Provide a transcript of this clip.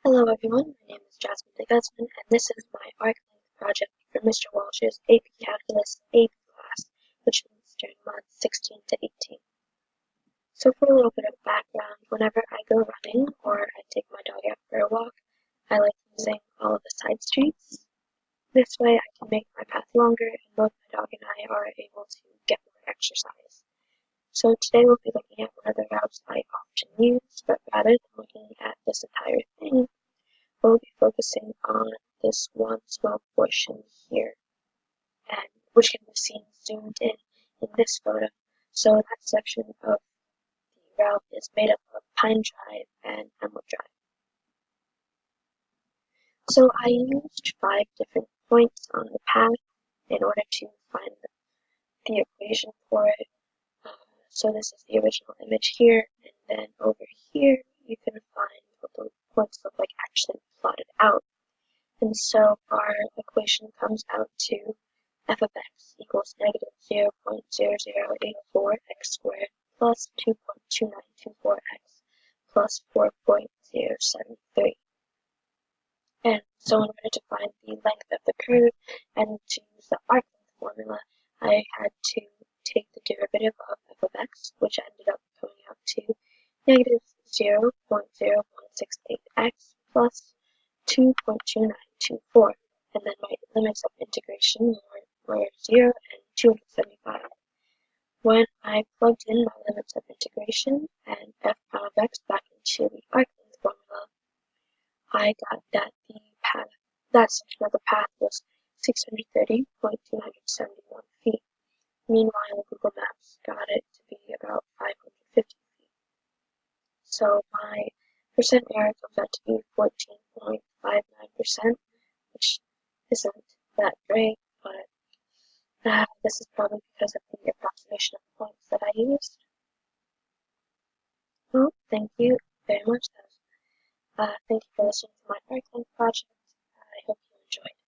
Hello everyone, my name is Jasmine DeGuzman, and this is my arc length project for Mr. Walsh's AP Calculus AP class, which means during months 16 to 18. So for a little bit of background, whenever I go running or I take my dog out for a walk, I like using all of the side streets. This way I can make my path longer and both my dog and I are able to get more exercise. So today we'll be looking at one of the routes I often use, but rather than looking at this entire thing, we'll be focusing on this one small portion here, and which can be seen zoomed in this photo. So that section of the route is made up of Pine Drive and Emerald Drive. So I used 5 different points on the path in order to find the equation for it. So this is the original image here, and then over here you can find what the points look like actually plotted out. And so our equation comes out to f of x equals negative 0.0084 x squared plus 2.2924x plus 4.073. And so in order to find the length of the curve and to use the arc length formula, I had to take the derivative of f of x, which ended up coming out to negative 0.0168x plus 2.2924, and then my limits of integration were 0 and 275. When I plugged in my limits of integration and f prime of x back into the arc length formula, I got that that section of the path was 630.271 feet. Meanwhile, Google Maps got it to be about 550 feet. So my percent error comes out to be 14.59%, which isn't that great, but this is probably because of the approximation of points that I used. Well, thank you very much. Thank you for listening to my arc length project. I hope you enjoyed.